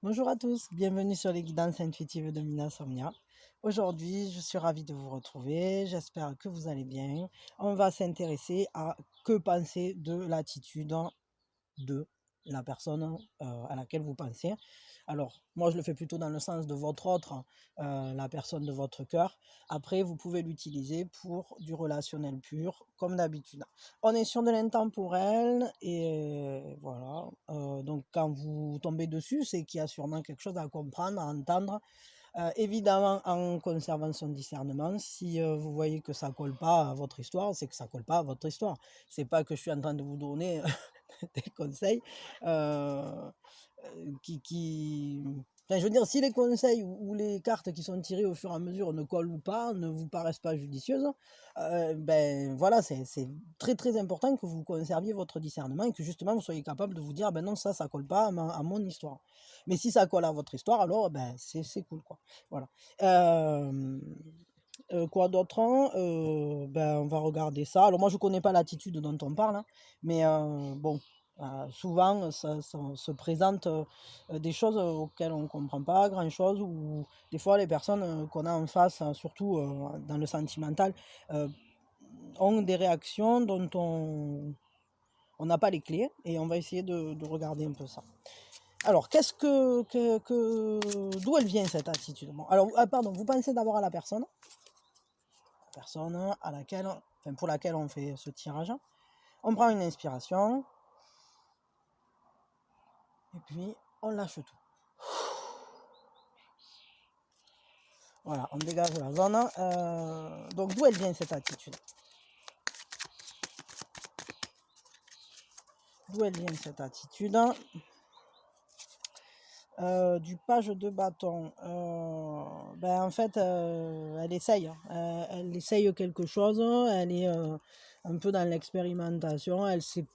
Bonjour à tous, bienvenue sur les guidances intuitives de Mina Somnia. Aujourd'hui, je suis ravie de vous retrouver, j'espère que vous allez bien. On va s'intéresser à que penser de l'attitude de la personne à laquelle vous pensez. Alors, moi, je le fais plutôt dans le sens de votre autre, la personne de votre cœur. Après, vous pouvez l'utiliser pour du relationnel pur, comme d'habitude. On est sur de l'intemporel et voilà. Donc, quand vous tombez dessus, c'est qu'il y a sûrement quelque chose à comprendre, à entendre. Évidemment, en conservant son discernement, si vous voyez que ça colle pas à votre histoire, c'est que ça colle pas à votre histoire. C'est pas que je suis en train de vous donner des conseils euh, qui... Enfin, je veux dire, si les conseils ou les cartes qui sont tirées au fur et à mesure ne collent pas, ne vous paraissent pas judicieuses, ben voilà, c'est très très important que vous conserviez votre discernement et que justement vous soyez capable de vous dire, ben non, ça colle pas à mon histoire. Mais si ça colle à votre histoire, alors ben c'est cool, quoi. Voilà. Euh, quoi d'autre, hein? Ben, on va regarder ça. Alors moi, je connais pas l'attitude dont on parle, hein, mais bon, souvent, ça se présente des choses auxquelles on ne comprend pas grand-chose, ou des fois, les personnes qu'on a en face, surtout dans le sentimental, euh, ont des réactions dont on n'a pas les clés, et on va essayer de regarder un peu ça. Alors, d'où elle vient cette attitude? Bon, alors, pardon, vous pensez d'abord à la personne à laquelle, enfin, pour laquelle on fait ce tirage. On prend une inspiration et puis on lâche tout. Voilà, on dégage la zone. Donc d'où elle vient cette attitude? D'où elle vient cette attitude? Du page de bâton. Ben en fait, elle essaye. Elle essaye quelque chose. Elle est un peu dans l'expérimentation. J'ai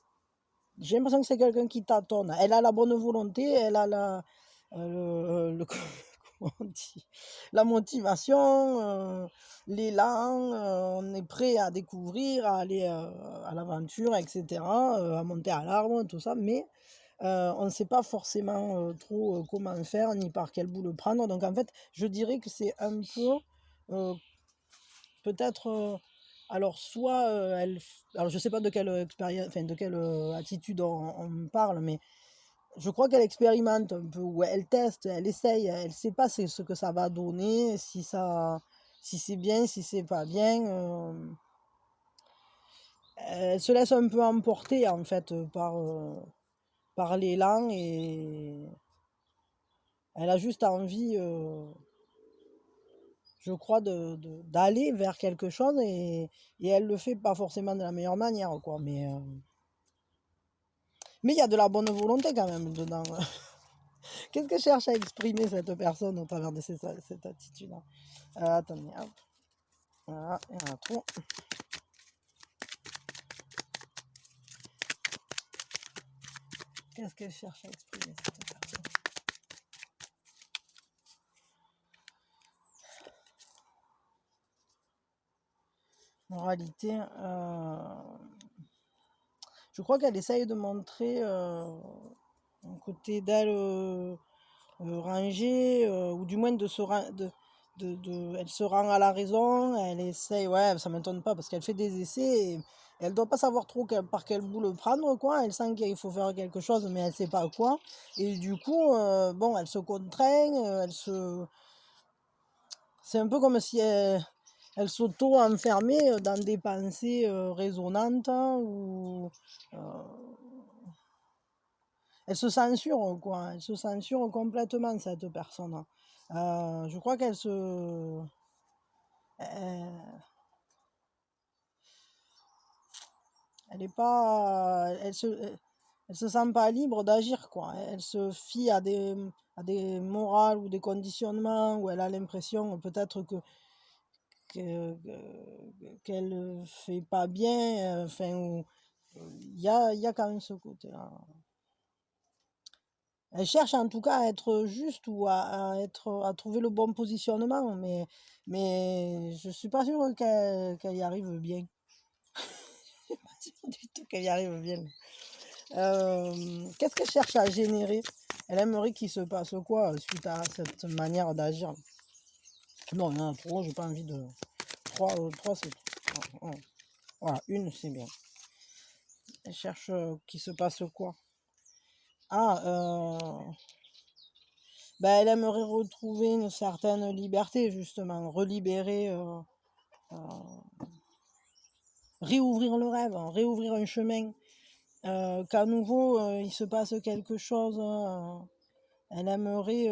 l'impression que c'est quelqu'un qui tâtonne. Elle a la bonne volonté. Elle a comment on dit, la motivation, l'élan. On est prêt à découvrir, à aller à l'aventure, etc., à monter à l'arbre, tout ça. Mais on ne sait pas forcément trop comment faire, ni par quel bout le prendre. Donc en fait, je dirais que c'est un peu peut-être. Alors soit alors je sais pas de quelle expérience, enfin de quelle attitude on parle, mais je crois qu'elle expérimente un peu, ou elle teste, elle essaye, elle sait pas ce que ça va donner, si c'est bien, si c'est pas bien. Elle se laisse un peu emporter en fait par l'élan, et elle a juste envie, je crois, d'aller vers quelque chose, et elle le fait pas forcément de la meilleure manière, quoi. Mais il y a de la bonne volonté quand même dedans. Qu'est-ce que cherche à exprimer cette personne au travers de cette attitude-là? Attendez, hop. Voilà, il y en a trop. Qu'est-ce qu'elle cherche à exprimer cette personne? Moralité, je crois qu'elle essaye de montrer un côté d'elle rangé, ou du moins elle se rend à la raison, elle essaye, ouais, ça m'étonne pas parce qu'elle fait des essais, et elle doit pas savoir trop par quel bout le prendre, quoi. Elle sent qu'il faut faire quelque chose, mais elle sait pas quoi. Et du coup, bon, elle se contraint, c'est un peu comme si elle s'auto-enfermait dans des pensées résonantes, hein, ou elle se censure, quoi. Elle se censure complètement, cette personne. Je crois qu'elle se... Elle est pas... Elle se sent pas libre d'agir, quoi. Elle se fie à des morales ou des conditionnements où elle a l'impression peut-être qu'elle fait pas bien. Enfin, il y a quand même ce côté-là. Elle cherche en tout cas à être juste, ou à trouver le bon positionnement, mais je suis pas sûre qu'elle y arrive bien. Je suis pas sûre du tout qu'elle y arrive bien. Qu'est-ce qu'elle cherche à générer? Elle aimerait qu'il se passe quoi suite à cette manière d'agir? Non, il y en a trop, j'ai pas envie de... Trois c'est... Voilà, une, c'est bien. Elle cherche qu'il se passe quoi? Ah, ben, elle aimerait retrouver une certaine liberté, justement, relibérer, réouvrir le rêve, hein, réouvrir un chemin, qu'à nouveau il se passe quelque chose. Elle aimerait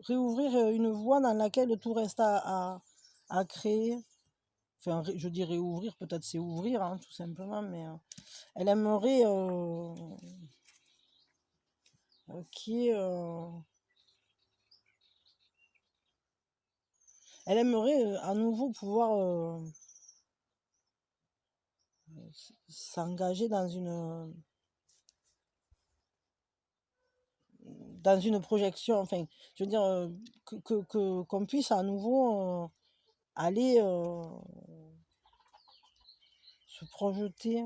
réouvrir une voie dans laquelle tout reste à créer. Enfin, je dis réouvrir, peut-être c'est ouvrir, hein, tout simplement, mais elle aimerait qui elle aimerait à nouveau pouvoir s'engager dans une projection, enfin, je veux dire, qu'on puisse à nouveau aller se projeter.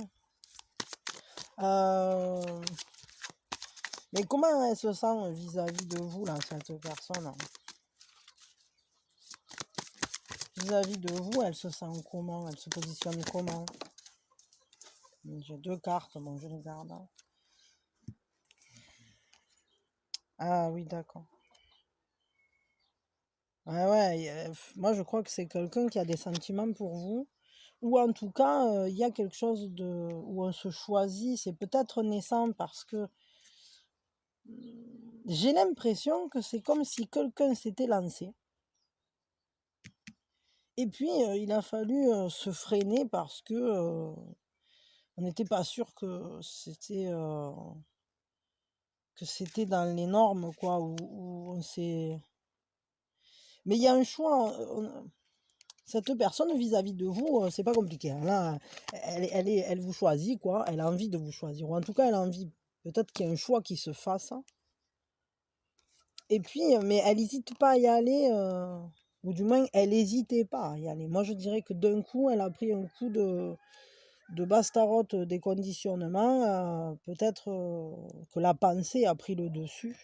Mais comment elle se sent vis-à-vis de vous, là, cette personne, hein? Vis-à-vis de vous, elle se sent comment? Elle se positionne comment? J'ai deux cartes, bon, je les garde, hein. Ah oui, d'accord. Ouais, ouais, moi je crois que c'est quelqu'un qui a des sentiments pour vous, ou en tout cas, il y a quelque chose où on se choisit, c'est peut-être naissant parce que j'ai l'impression que c'est comme si quelqu'un s'était lancé, et puis il a fallu se freiner parce que on n'était pas sûr que c'était dans les normes, quoi, où on s'est... Mais il y a un choix. Cette personne vis-à-vis de vous, c'est pas compliqué, hein. Là, elle vous choisit, quoi. Elle a envie de vous choisir. Ou en tout cas, elle a envie, peut-être qu'il y a un choix qui se fasse. Et puis, mais elle n'hésite pas à y aller, ou du moins, elle n'hésitait pas à y aller. Moi, je dirais que d'un coup, elle a pris un coup de bastarotte des conditionnements. Peut-être que la pensée a pris le dessus.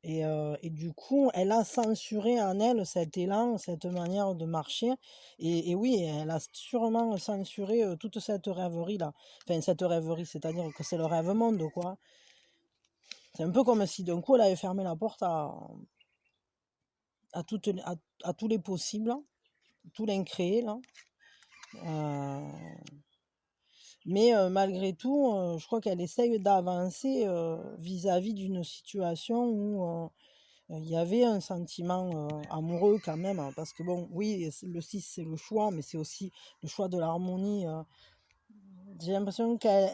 Et du coup, elle a censuré en elle cet élan, cette manière de marcher. Et oui, elle a sûrement censuré toute cette rêverie-là. Enfin, cette rêverie, c'est-à-dire que c'est le rêve-monde, quoi. C'est un peu comme si d'un coup, elle avait fermé la porte à tous les possibles, tout l'incréé, là. Euh, mais malgré tout, je crois qu'elle essaye d'avancer vis-à-vis d'une situation où il y avait un sentiment amoureux quand même, hein, parce que bon, oui, le 6 c'est le choix, mais c'est aussi le choix de l'harmonie. J'ai l'impression qu'elle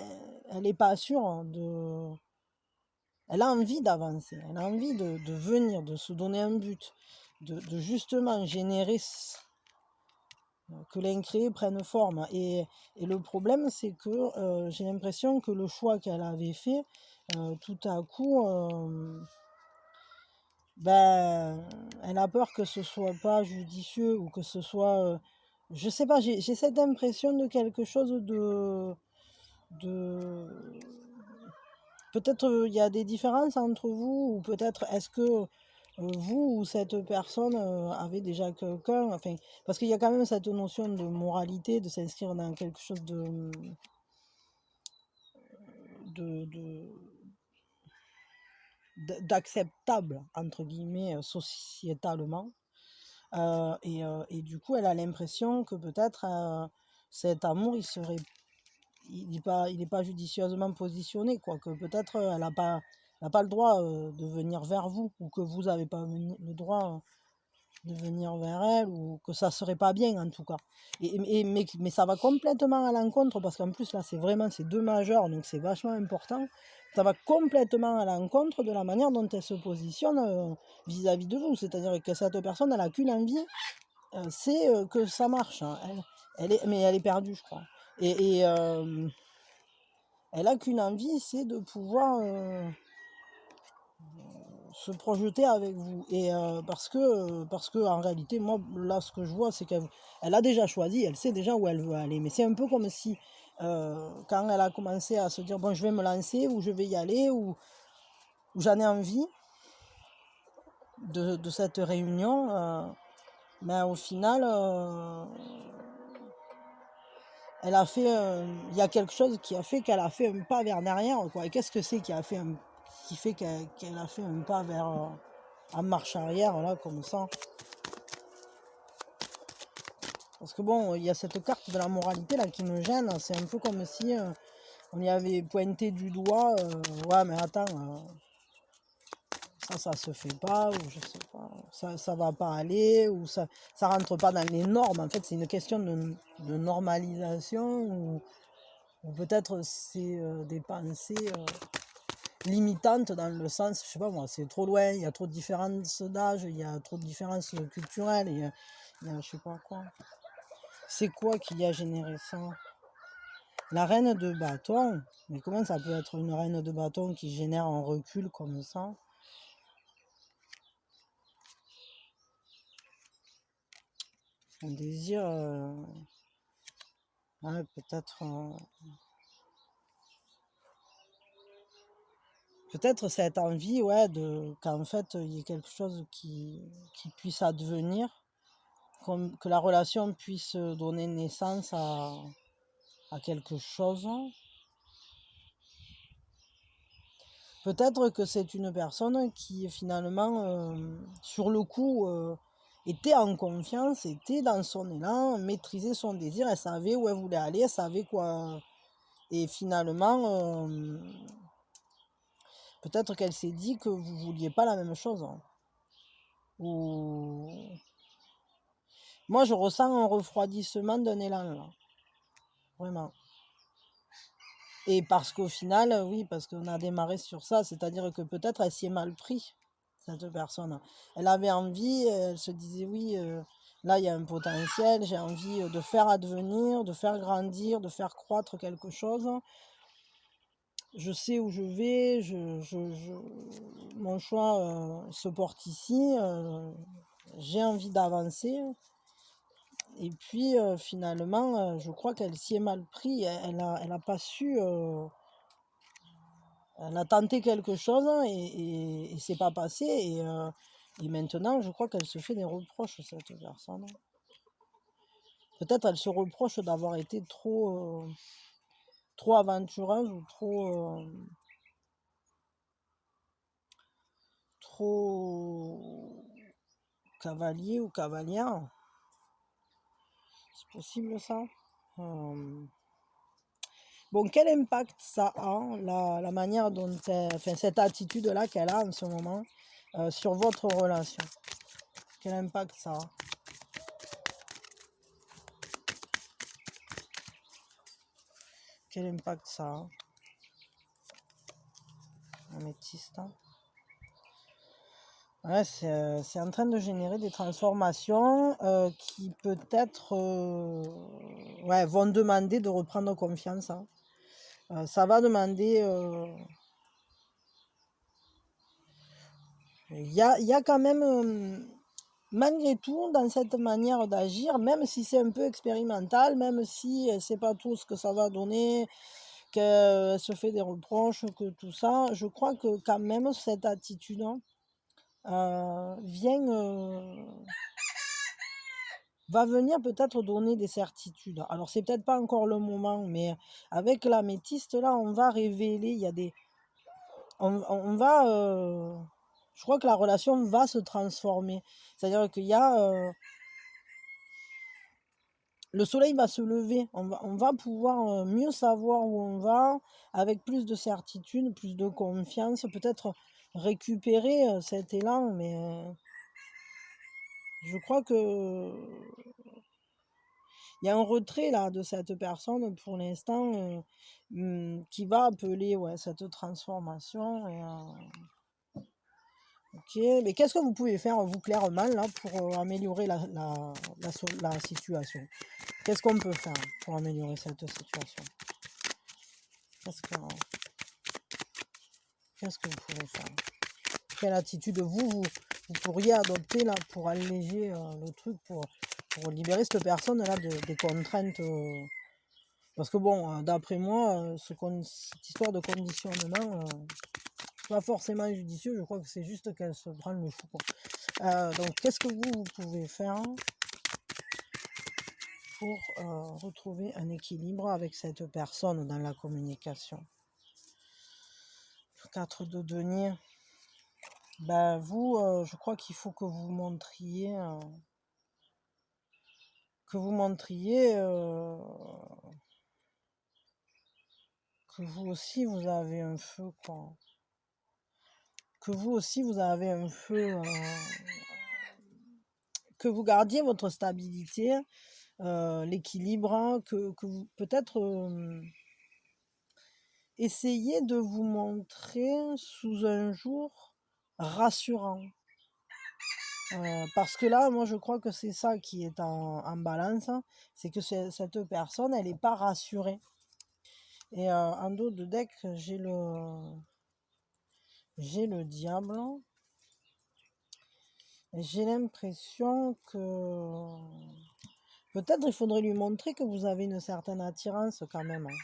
n'est pas sûre, hein, elle a envie d'avancer, elle a envie de venir, de se donner un but, de justement générer que l'incréé prenne forme. Et le problème, c'est que j'ai l'impression que le choix qu'elle avait fait, tout à coup, ben, elle a peur que ce soit pas judicieux, ou que ce soit, je sais pas, j'ai cette impression de quelque chose de peut-être il y a des différences entre vous, ou peut-être est-ce que vous ou cette personne avez déjà quelqu'un, enfin, parce qu'il y a quand même cette notion de moralité, de s'inscrire dans quelque chose de d'acceptable, entre guillemets, sociétalement. Et du coup, elle a l'impression que peut-être cet amour, il est pas judicieusement positionné, quoi. Que peut-être elle n'a pas le droit de venir vers vous, ou que vous n'avez pas le droit de venir vers elle, ou que ça serait pas bien en tout cas. Mais ça va complètement à l'encontre, parce qu'en plus là, c'est deux majeurs, donc c'est vachement important. Ça va complètement à l'encontre de la manière dont elle se positionne vis-à-vis de vous. C'est-à-dire que cette personne, elle a qu'une envie, c'est que ça marche, hein. Mais elle est perdue, je crois. Et elle a qu'une envie, c'est de pouvoir se projeter avec vous. Et parce que en réalité, moi, là, ce que je vois, c'est qu'elle a déjà choisi, elle sait déjà où elle veut aller. Mais c'est un peu comme si, quand elle a commencé à se dire, bon, je vais me lancer, ou je vais y aller, ou j'en ai envie de cette réunion, mais au final, elle a fait, il y a quelque chose qui a fait qu'elle a fait un pas vers derrière, quoi. Et qu'est-ce que c'est qui fait qu'elle a fait un pas vers, en marche arrière, là, comme ça? Parce que bon, il y a cette carte de la moralité, là, qui me gêne. C'est un peu comme si on y avait pointé du doigt, ouais, mais attends, ça se fait pas, ou je sais pas, ça va pas aller, ou ça rentre pas dans les normes. En fait, c'est une question de normalisation, ou peut-être c'est des pensées limitantes, dans le sens, je sais pas moi, c'est trop loin, il y a trop de différences d'âge, il y a trop de différences culturelles, il y a je sais pas quoi. C'est quoi qui a généré ça? La reine de bâton? Mais comment ça peut être une reine de bâton qui génère un recul comme ça? Un désir, ouais, peut-être cette envie, ouais, qu'en fait il y ait quelque chose qui puisse advenir, que la relation puisse donner naissance à quelque chose. Peut-être que c'est une personne qui finalement, sur le coup, était en confiance, était dans son élan, maîtrisait son désir, elle savait où elle voulait aller, elle savait quoi. Et finalement, peut-être qu'elle s'est dit que vous ne vouliez pas la même chose. Ou... Moi, je ressens un refroidissement d'un élan, là. Vraiment. Et parce qu'au final, oui, parce qu'on a démarré sur ça, c'est-à-dire que peut-être elle s'y est mal pris, cette personne. Elle avait envie, elle se disait, oui, là, il y a un potentiel, j'ai envie de faire advenir, de faire grandir, de faire croître quelque chose. Je sais où je vais, mon choix se porte ici, j'ai envie d'avancer. Et puis, finalement, je crois qu'elle s'y est mal pris, elle a pas su... elle a tenté quelque chose, et c'est pas passé. Et maintenant, je crois qu'elle se fait des reproches, cette personne. Peut-être elle se reproche d'avoir été trop aventureuse, ou trop cavalier ou cavalière. C'est possible, ça. Bon, quel impact ça a, la manière dont cette attitude-là qu'elle a en ce moment, sur votre relation? Quel impact ça a? Quel impact ça a? Améthyste. Ouais, c'est en train de générer des transformations qui peut-être ouais, vont demander de reprendre confiance. Ça va demander... Il y a quand même, malgré tout, dans cette manière d'agir, même si c'est un peu expérimental, même si elle ne sait pas tout ce que ça va donner, qu'elle se fait des reproches, que tout ça, je crois que quand même cette attitude va venir peut-être donner des certitudes. Alors c'est peut-être pas encore le moment, mais avec l'améthyste là, on va révéler, il y a des... On va... je crois que la relation va se transformer. C'est-à-dire qu'il y a... le soleil va se lever, on va pouvoir mieux savoir où on va, avec plus de certitude, plus de confiance, peut-être récupérer cet élan, mais je crois que il y a un retrait là de cette personne pour l'instant, qui va appeler, ouais, cette transformation. Ok, mais qu'est-ce que vous pouvez faire, vous, clairement, là, pour améliorer la situation? Qu'est-ce qu'on peut faire pour améliorer cette situation? Qu'est-ce que vous pouvez faire? quelle attitude vous pourriez adopter là pour alléger le truc, pour libérer cette personne-là des contraintes. Parce que bon, d'après moi, cette histoire de conditionnement, pas forcément judicieux, je crois que c'est juste qu'elle se prend le chou, quoi. Donc qu'est-ce que vous pouvez faire pour retrouver un équilibre avec cette personne dans la communication? 4 de denier. Ben vous, je crois qu'il faut que vous montriez que vous aussi vous avez un feu, quoi. Que vous aussi vous avez un feu, que vous gardiez votre stabilité, l'équilibre, hein, que vous peut-être essayez de vous montrer sous un jour rassurant. Parce que là, moi je crois que c'est ça qui est en balance, hein, c'est que cette personne, elle n'est pas rassurée. Et en dos de deck, j'ai le diable. Et j'ai l'impression que peut-être il faudrait lui montrer que vous avez une certaine attirance quand même, hein.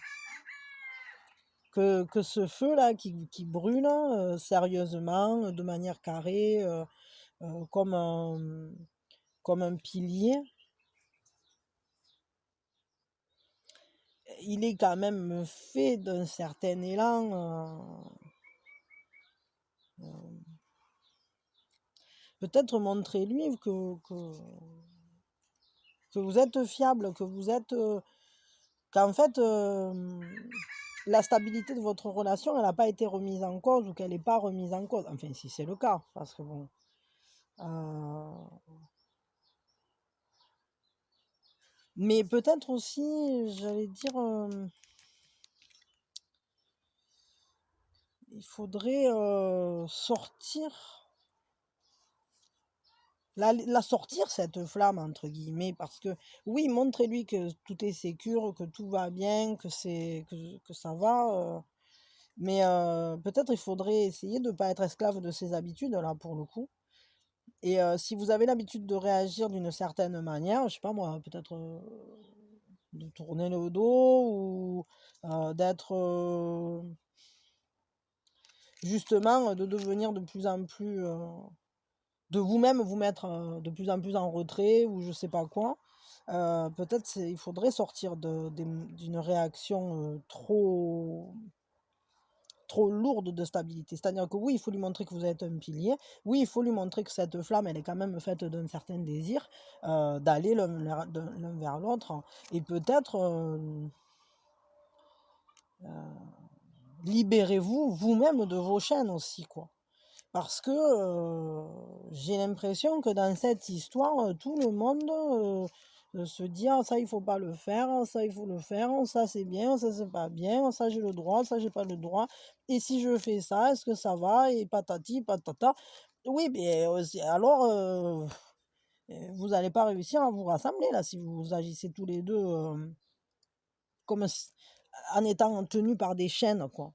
Que ce feu-là qui brûle sérieusement, de manière carrée, comme un pilier, il est quand même fait d'un certain élan. Peut-être montrez-lui que vous êtes fiable, que vous êtes... qu'en fait, la stabilité de votre relation, elle n'a pas été remise en cause ou qu'elle n'est pas remise en cause. Enfin, si c'est le cas, parce que bon... Mais peut-être aussi, j'allais dire, il faudrait sortir... La sortir, cette flamme, entre guillemets, parce que oui, montrez-lui que tout est sécure, que tout va bien, que ça va, mais peut-être il faudrait essayer de ne pas être esclave de ses habitudes, là, pour le coup. Et si vous avez l'habitude de réagir d'une certaine manière, je sais pas moi, peut-être de tourner le dos ou d'être justement de devenir de plus en plus de vous-même vous mettre de plus en plus en retrait ou je sais pas quoi. Peut-être il faudrait sortir d'une réaction trop lourde de stabilité. C'est-à-dire que oui, il faut lui montrer que vous êtes un pilier. Oui, il faut lui montrer que cette flamme, elle est quand même faite d'un certain désir d'aller l'un vers l'autre. Et peut-être libérez-vous vous-même de vos chaînes aussi, quoi. Parce que j'ai l'impression que dans cette histoire, tout le monde se dit ah, ça il faut pas le faire, ça il faut le faire, ça c'est bien, ça c'est pas bien, ça j'ai le droit, ça j'ai pas le droit. Et si je fais ça, est-ce que ça va? Et patati patata. Oui, mais alors vous n'allez pas réussir à vous rassembler là si vous agissez tous les deux comme en étant tenus par des chaînes, quoi.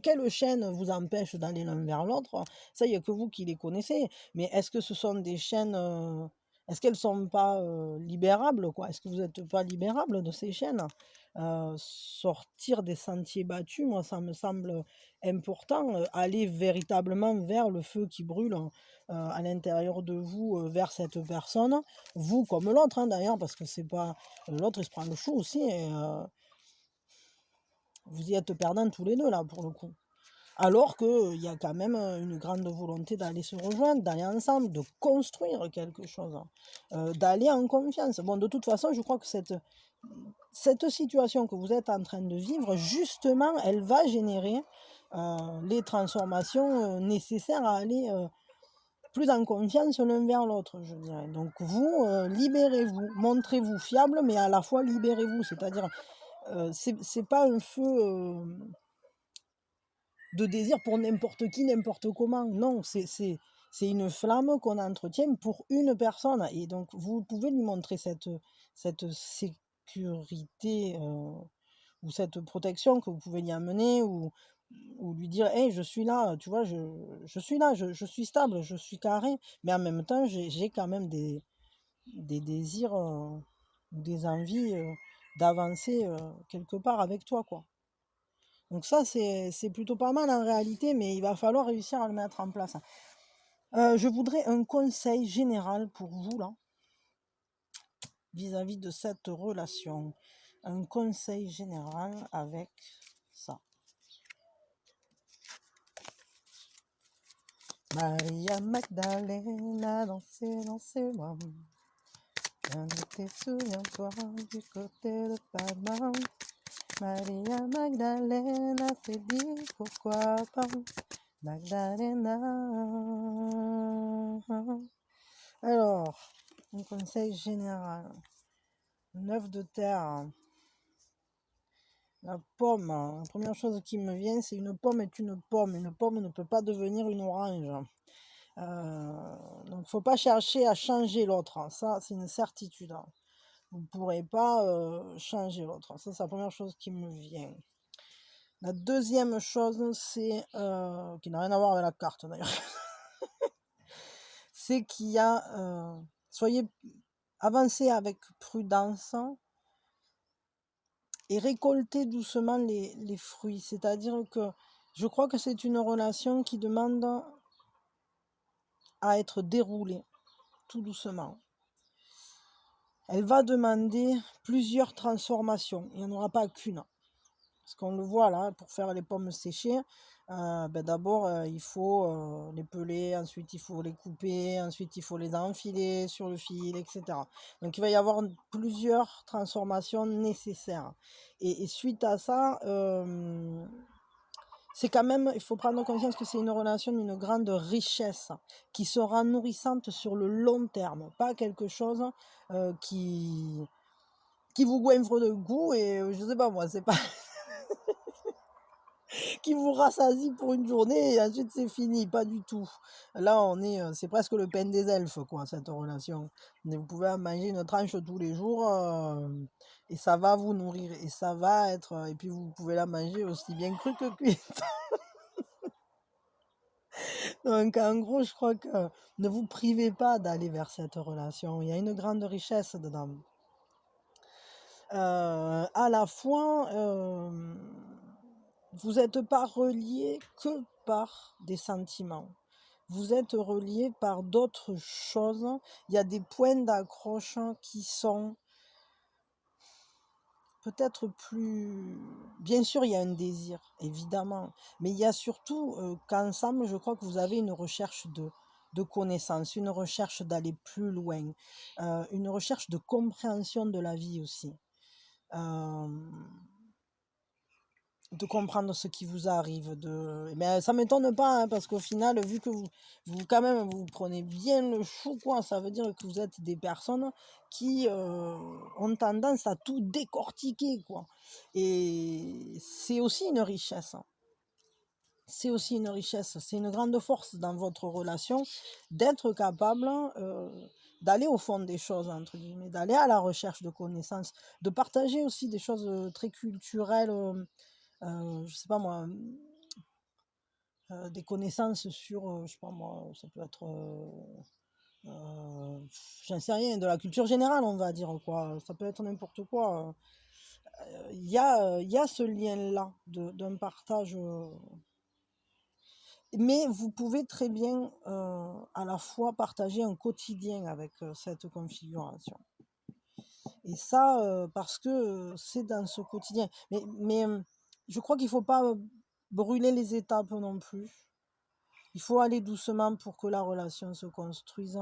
Quelle chaîne vous empêche d'aller l'un vers l'autre? Ça, il n'y a que vous qui les connaissez. Mais est-ce que ce sont des chaînes, est-ce qu'elles ne sont pas libérables, quoi? Est-ce que vous n'êtes pas libérable de ces chaînes? Sortir des sentiers battus, moi, ça me semble important. Aller véritablement vers le feu qui brûle à l'intérieur de vous, vers cette personne. Vous comme l'autre, hein, d'ailleurs, parce que c'est pas... L'autre, il se prend le chou aussi. Et, vous y êtes perdants tous les deux, là, pour le coup. Alors qu'il y a quand même une grande volonté d'aller se rejoindre, d'aller ensemble, de construire quelque chose, d'aller en confiance. Bon, de toute façon, je crois que cette situation que vous êtes en train de vivre, justement, elle va générer les transformations nécessaires à aller plus en confiance l'un vers l'autre, je dirais. Donc vous, libérez-vous, montrez-vous fiable, mais à la fois libérez-vous. C'est-à-dire, c'est pas un feu de désir pour n'importe qui, n'importe comment. Non, c'est une flamme qu'on entretient pour une personne. Et donc, vous pouvez lui montrer cette sécurité ou cette protection que vous pouvez lui amener ou ou lui dire: «Hey, je suis là, tu vois, je suis là, je suis stable, je suis carré, mais en même temps, j'ai quand même des désirs, ou des envies, d'avancer, quelque part avec toi, quoi». Donc ça, c'est plutôt pas mal en réalité, mais il va falloir réussir à le mettre en place. Je voudrais un conseil général pour vous, là, vis-à-vis de cette relation. Un conseil général avec ça. Maria Magdalena, dansez, dansez-moi. Je ne te souviens-toi du côté de Panama. Maria Magdalena s'est dit pourquoi pas. Magdalena. Alors, un conseil général. 9 de terre. La pomme. La première chose qui me vient, c'est une pomme est une pomme. Une pomme ne peut pas devenir une orange. Donc, il ne faut pas chercher à changer l'autre. Ça, c'est une certitude. Vous ne pourrez pas changer l'autre. Ça, c'est la première chose qui me vient. La deuxième chose, c'est, qui n'a rien à voir avec la carte d'ailleurs, c'est qu'il y a, avancez avec prudence et récoltez doucement les fruits. C'est-à-dire que je crois que c'est une relation qui demande à être déroulée tout doucement. Elle va demander plusieurs transformations. Il n'y en aura pas qu'une. Parce qu'on le voit là, pour faire les pommes séchées, d'abord il faut les peler, ensuite il faut les couper, ensuite il faut les enfiler sur le fil, etc. Donc il va y avoir plusieurs transformations nécessaires. Et suite à ça, c'est quand même, il faut prendre conscience que c'est une relation d'une grande richesse qui sera nourrissante sur le long terme, pas quelque chose qui vous goinfre de goût et je sais pas moi, c'est pas qui vous rassasie pour une journée et ensuite c'est fini, pas du tout. Là, c'est presque le pain des elfes, quoi, cette relation. Mais vous pouvez en manger une tranche tous les jours et ça va vous nourrir et ça va être, et puis vous pouvez la manger aussi bien crue que cuite. Donc en gros, je crois que ne vous privez pas d'aller vers cette relation. Il y a une grande richesse dedans. À la fois, vous n'êtes pas relié que par des sentiments. Vous êtes relié par d'autres choses. Il y a des points d'accroche qui sont peut-être plus... Bien sûr, il y a un désir, évidemment. Mais il y a surtout qu'ensemble, je crois que vous avez une recherche de connaissances, une recherche d'aller plus loin, une recherche de compréhension de la vie aussi. De comprendre ce qui vous arrive. Mais ça ne m'étonne pas, parce qu'au final, vu que quand même, vous prenez bien le chou, quoi, ça veut dire que vous êtes des personnes qui ont tendance à tout décortiquer, quoi. Et c'est aussi une richesse. C'est aussi une richesse, c'est une grande force dans votre relation d'être capable d'aller au fond des choses, entre guillemets, d'aller à la recherche de connaissances, de partager aussi des choses très culturelles. Je sais pas moi, des connaissances sur, je sais pas moi, ça peut être, j'en sais rien, de la culture générale, on va dire, quoi. Ça peut être n'importe quoi. Il y a ce lien-là d'un partage. Mais vous pouvez très bien à la fois partager un quotidien avec cette configuration. Et ça, parce que c'est dans ce quotidien. Mais je crois qu'il ne faut pas brûler les étapes non plus. Il faut aller doucement pour que la relation se construise,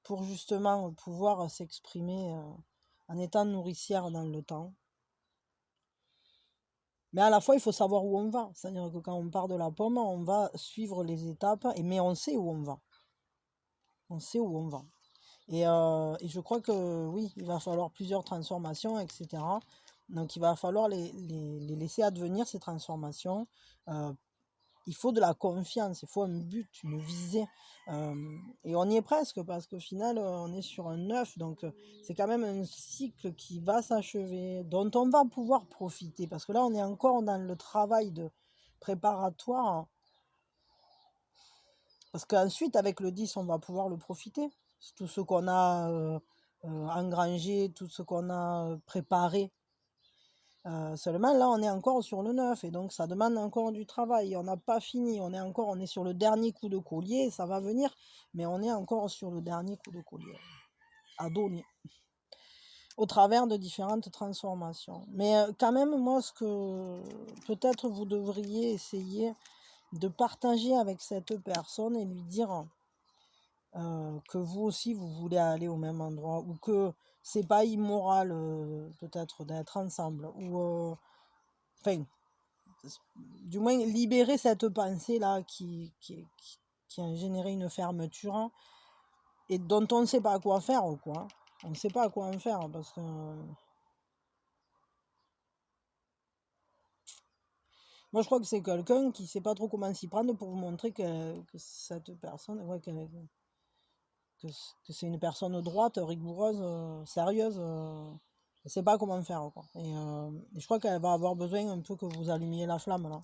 pour justement pouvoir s'exprimer en étant nourricière dans le temps. Mais à la fois, il faut savoir où on va. C'est-à-dire que quand on part de la pomme, on va suivre les étapes, mais on sait où on va. On sait où on va. Et je crois que oui, il va falloir plusieurs transformations, etc. Donc il va falloir les laisser advenir, ces transformations. Il faut de la confiance, il faut un but, une visée. Et on y est presque, parce qu'au final, on est sur un œuf. Donc c'est quand même un cycle qui va s'achever, dont on va pouvoir profiter. Parce que là, on est encore dans le travail préparatoire, parce qu'ensuite, avec le 10, on va pouvoir le profiter. Tout ce qu'on a engrangé, tout ce qu'on a préparé. Seulement, là, on est encore sur le 9, et donc ça demande encore du travail. On n'a pas fini, on est sur le dernier coup de collier, ça va venir, mais on est encore sur le dernier coup de collier à donner, au travers de différentes transformations. Mais quand même, moi, ce que peut-être vous devriez essayer de partager avec cette personne et lui dire que vous aussi, vous voulez aller au même endroit, ou que c'est pas immoral peut-être d'être ensemble, ou enfin, du moins libérer cette pensée-là qui a généré une fermeture, hein, et dont on ne sait pas quoi faire, quoi. On ne sait pas à quoi en faire, parce que moi je crois que c'est quelqu'un qui sait pas trop comment s'y prendre pour vous montrer que cette personne, ouais, que c'est une personne droite, rigoureuse, sérieuse, elle sait pas comment faire, quoi. Et je crois qu'elle va avoir besoin un peu que vous allumiez la flamme, là.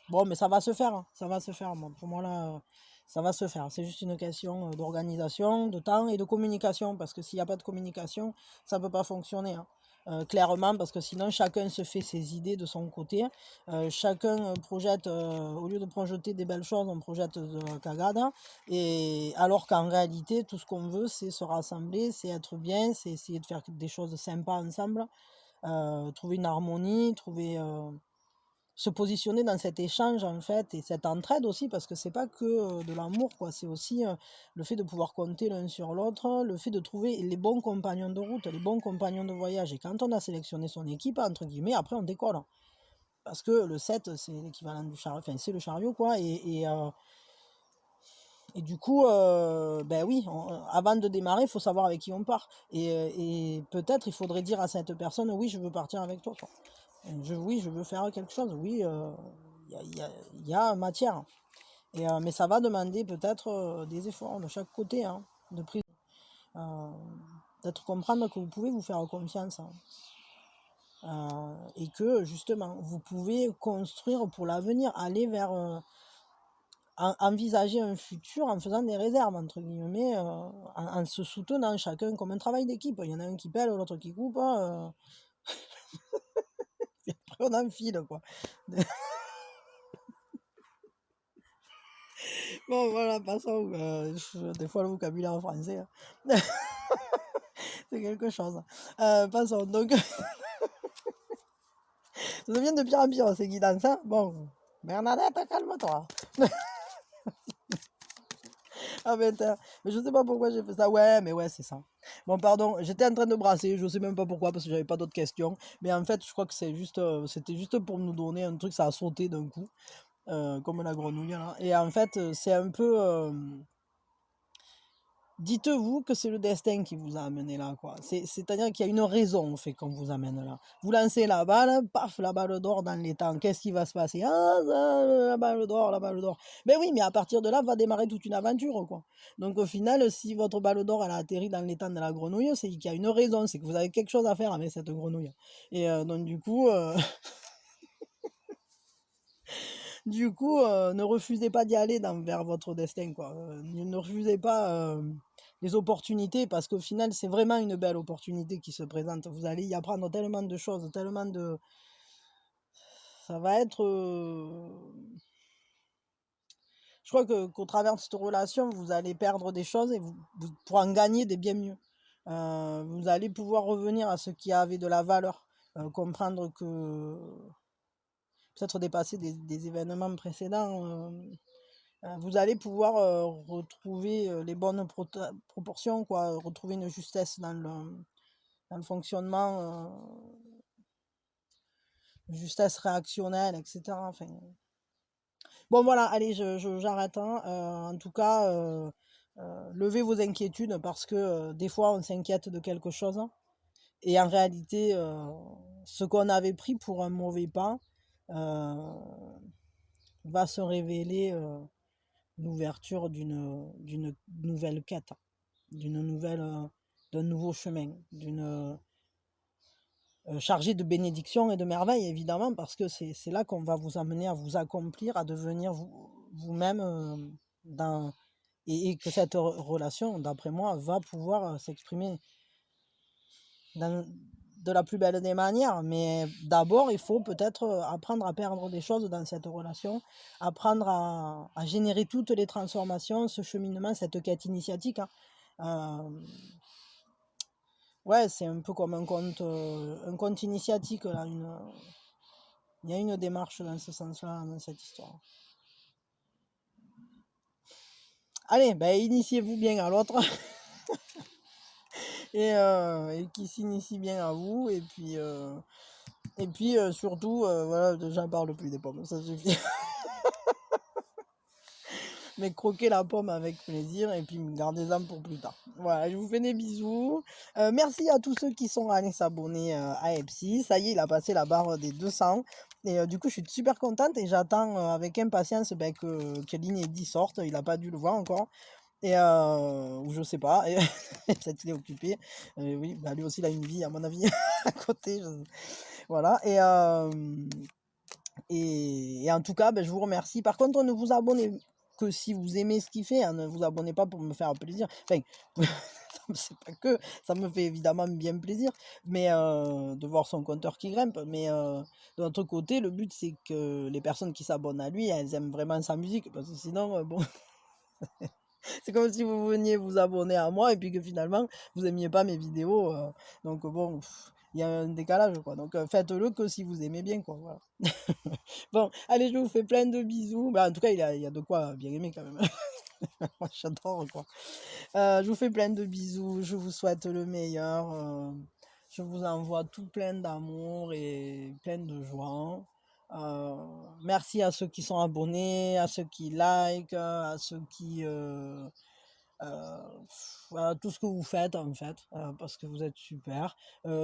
Bon, mais ça va se faire, hein, ça va se faire. Pour moi, là, ça va se faire. C'est juste une question d'organisation, de temps et de communication, parce que s'il n'y a pas de communication, ça ne peut pas fonctionner, hein. Clairement, parce que sinon, chacun se fait ses idées de son côté. Chacun projette, au lieu de projeter des belles choses, on projette de la cagada. Et alors qu'en réalité, tout ce qu'on veut, c'est se rassembler, c'est être bien, c'est essayer de faire des choses sympas ensemble, trouver une harmonie, se positionner dans cet échange, en fait, et cette entraide aussi, parce que c'est pas que de l'amour, quoi. C'est aussi le fait de pouvoir compter l'un sur l'autre, le fait de trouver les bons compagnons de route, les bons compagnons de voyage. Et quand on a sélectionné son équipe, entre guillemets, après on décolle, hein. Parce que le 7, c'est l'équivalent du chariot, enfin c'est le chariot, quoi. Et du coup, ben oui, avant de démarrer, il faut savoir avec qui on part. Et peut-être il faudrait dire à cette personne, oui, je veux partir avec toi, quoi. Oui, je veux faire quelque chose. Oui, il y a matière. Mais ça va demander peut-être des efforts de chaque côté, hein, de prise. D'être comprendre que vous pouvez vous faire confiance, hein. Et que justement, vous pouvez construire pour l'avenir, aller vers envisager un futur en faisant des réserves, entre guillemets, en se soutenant chacun comme un travail d'équipe. Il y en a un qui pèle, l'autre qui coupe, et après on enfile, quoi. Bon, voilà, passons. Des fois, le vocabulaire français, hein, c'est quelque chose. Passons. Donc, ça devient de pire en pire, ces guidances, hein. Bon, Bernadette, calme-toi. Ah, mais je sais pas pourquoi j'ai fait ça. Ouais, mais ouais, c'est ça. Bon, pardon, j'étais en train de brasser, je sais même pas pourquoi, parce que j'avais pas d'autres questions. Mais en fait, je crois que c'était juste pour nous donner un truc, ça a sauté d'un coup, comme la grenouille, là. Et en fait, c'est un peu. Dites-vous que c'est le destin qui vous a amené là, quoi. C'est-à-dire qu'il y a une raison au fait qu'on vous amène là. Vous lancez la balle, paf, la balle d'or dans les temps. Qu'est-ce qui va se passer? Ah, la balle d'or, la balle d'or. Mais oui, mais à partir de là, va démarrer toute une aventure, quoi. Donc au final, si votre balle d'or, elle a atterri dans les temps de la grenouille, c'est qu'il y a une raison, c'est que vous avez quelque chose à faire avec cette grenouille. Et donc du coup, ne refusez pas d'y aller vers votre destin, quoi. Ne refusez pas les opportunités, parce qu'au final, c'est vraiment une belle opportunité qui se présente. Vous allez y apprendre tellement de choses, tellement de... Ça va être... Je crois qu'au travers de cette relation, vous allez perdre des choses et vous pourrez en gagner des bien mieux. Vous allez pouvoir revenir à ce qui avait de la valeur, comprendre que peut-être dépasser des événements précédents. Vous allez pouvoir retrouver les bonnes proportions, quoi, retrouver une justesse dans le fonctionnement, une justesse réactionnelle, etc. Enfin, bon, voilà, allez, j'arrête, hein. En tout cas, levez vos inquiétudes, parce que des fois, on s'inquiète de quelque chose, et en réalité, ce qu'on avait pris pour un mauvais pas euh, va se révéler l'ouverture d'une nouvelle quête, d'une nouvelle, d'un nouveau chemin, chargé de bénédictions et de merveilles, évidemment, parce que c'est là qu'on va vous amener à vous accomplir, à devenir vous-même, dans et que cette relation, d'après moi, va pouvoir s'exprimer de la plus belle des manières. Mais d'abord, il faut peut-être apprendre à perdre des choses dans cette relation, apprendre à générer toutes les transformations, ce cheminement, cette quête initiatique, hein. Ouais, c'est un peu comme un conte initiatique, là, il y a une démarche dans ce sens-là, dans cette histoire. Allez, ben, initiez-vous bien à l'autre et qui s'initie bien à vous. Et puis surtout, voilà, j'en parle plus des pommes, ça suffit. Mais croquez la pomme avec plaisir et puis gardez-en pour plus tard. Voilà, je vous fais des bisous. Merci à tous ceux qui sont allés s'abonner à Epsi. Ça y est, il a passé la barre des 200. Et du coup, je suis super contente et j'attends avec impatience que l'inédit sorte. Il n'a pas dû le voir encore. Et ou je sais pas, peut-être qu'il est occupé. Oui, bah lui aussi il a une vie à mon avis à côté. Voilà. Et en tout cas, ben, je vous remercie. Par contre, ne vous abonnez que si vous aimez ce qu'il fait, hein, ne vous abonnez pas pour me faire plaisir. Enfin, c'est pas que, ça me fait évidemment bien plaisir, mais de voir son compteur qui grimpe. Mais de notre côté, le but c'est que les personnes qui s'abonnent à lui, elles aiment vraiment sa musique, parce que sinon, bon, c'est comme si vous veniez vous abonner à moi et puis que finalement vous aimiez pas mes vidéos. Donc bon, il y a un décalage quoi. Donc faites-le que si vous aimez bien quoi. Voilà. Bon, allez, je vous fais plein de bisous. Bah, en tout cas, il y a de quoi bien aimer quand même. Moi, j'adore quoi. Je vous fais plein de bisous. Je vous souhaite le meilleur. Je vous envoie tout plein d'amour et plein de joie. Euh, Merci à ceux qui sont abonnés, à ceux qui like, à ceux qui voilà, tout ce que vous faites en fait, parce que vous êtes super.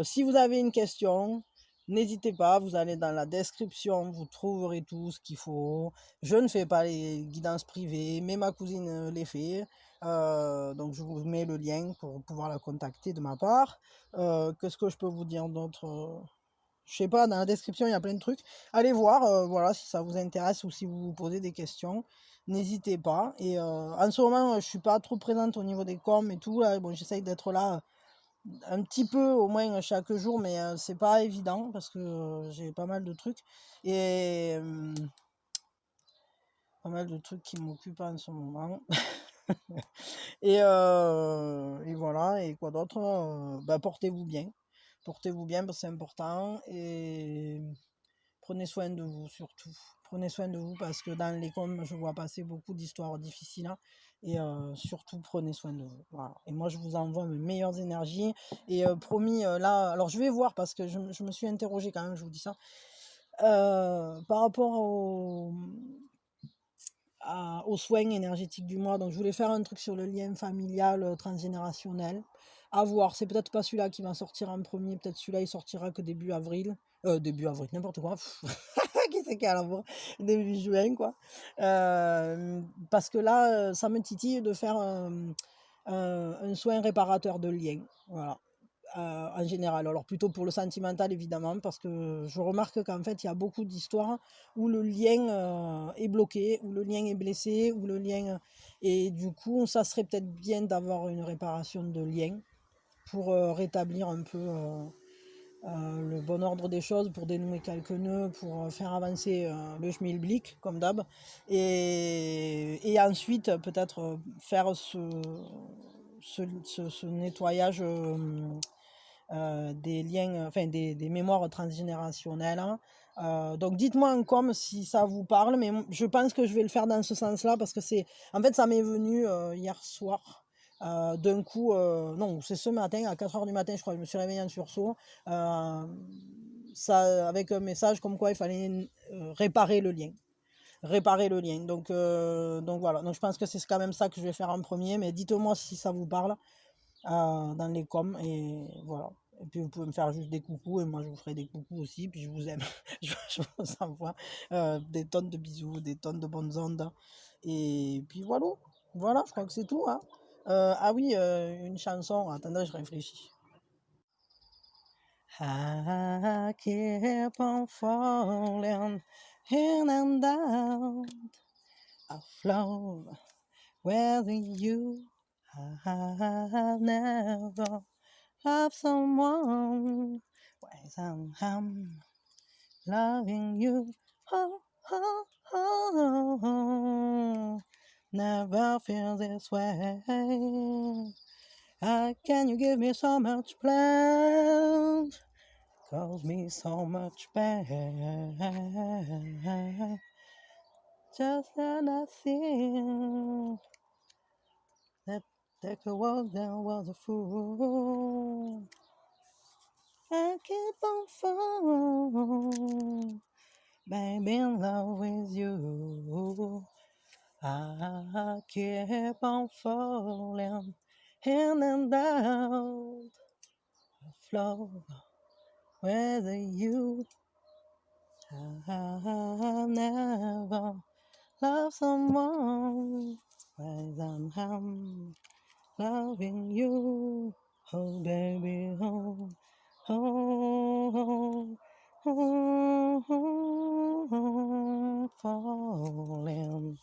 Si vous avez une question, n'hésitez pas, vous allez dans la description, vous trouverez tout ce qu'il faut. Je ne fais pas les guidances privées, mais ma cousine les fait. Donc je vous mets le lien pour pouvoir la contacter de ma part. Qu'est-ce que je peux vous dire d'autre? Je sais pas, dans la description, il y a plein de trucs. Allez voir, voilà, si ça vous intéresse ou si vous vous posez des questions, n'hésitez pas. Et en ce moment, je suis pas trop présente au niveau des coms et tout. Là. Bon, j'essaye d'être là un petit peu au moins chaque jour, mais c'est pas évident parce que j'ai pas mal de trucs. Et pas mal de trucs qui m'occupent en ce moment. Et voilà, et quoi d'autre? Bah, portez-vous bien. Portez-vous bien parce que c'est important. Et prenez soin de vous surtout. Prenez soin de vous parce que dans les coms, je vois passer beaucoup d'histoires difficiles, hein. Et surtout, prenez soin de vous. Voilà. Et moi, je vous envoie mes meilleures énergies. Et promis, là, alors je vais voir parce que je me suis interrogée quand même, je vous dis ça. Par rapport aux soins énergétiques du mois. Donc, je voulais faire un truc sur le lien familial transgénérationnel. À voir. C'est peut-être pas celui-là qui va sortir en premier. Peut-être celui-là, il sortira que début avril. Début avril, n'importe quoi. Qui c'est qui a la voix? Début juin, quoi. Parce que là, ça me titille de faire un soin réparateur de lien. Voilà. En général. Alors plutôt pour le sentimental évidemment, parce que je remarque qu'en fait il y a beaucoup d'histoires où le lien est bloqué, où le lien est blessé, où le lien... Et du coup, ça serait peut-être bien d'avoir une réparation de lien pour rétablir un peu le bon ordre des choses, pour dénouer quelques nœuds, pour faire avancer le schmilblick, comme d'hab. Et ensuite, peut-être faire ce nettoyage des liens, enfin des mémoires transgénérationnelles, hein. Donc dites-moi en com si ça vous parle, mais je pense que je vais le faire dans ce sens-là parce que en fait, ça m'est venu hier soir. D'un coup, non, c'est ce matin, à 4 h du matin, je crois, je me suis réveillée en sursaut, ça, avec un message comme quoi il fallait réparer le lien. Réparer le lien. Donc voilà, donc je pense que c'est quand même ça que je vais faire en premier, mais dites-moi si ça vous parle dans les coms, et voilà. Et puis vous pouvez me faire juste des coucous et moi je vous ferai des coucous aussi, puis je vous aime. Je vous envoie des tonnes de bisous, des tonnes de bonnes ondes. Et puis voilà, voilà, je crois que c'est tout, hein. Ah oui, une chanson, attendez, je réfléchis. I keep on falling in and out of love with you. I've never loved someone as I'm loving you. Oh, oh, oh, never feel this way. Can you give me so much pleasure? Cause me so much pain. Just that I think that take a walk down was a fool. I keep on falling, baby, in love with you. I keep on falling in and out of love with you. I've never loved someone as I'm loving you. Oh, baby, oh, oh, oh, oh, oh, falling.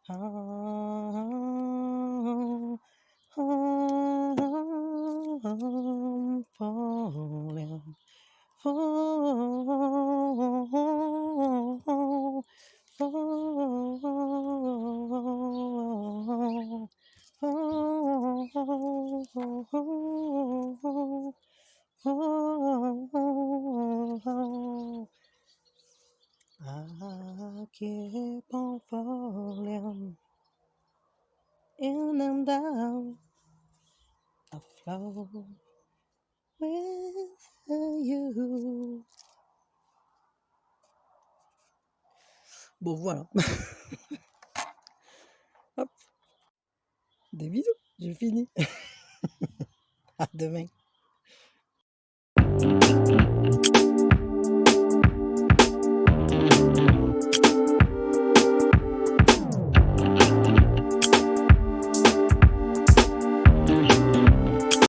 Oh, oh, oh, falling. Fall, fall, fall, fall. I keep on falling in and out of love with you. Bon, voilà. Hop, des bisous, j'ai fini. À demain.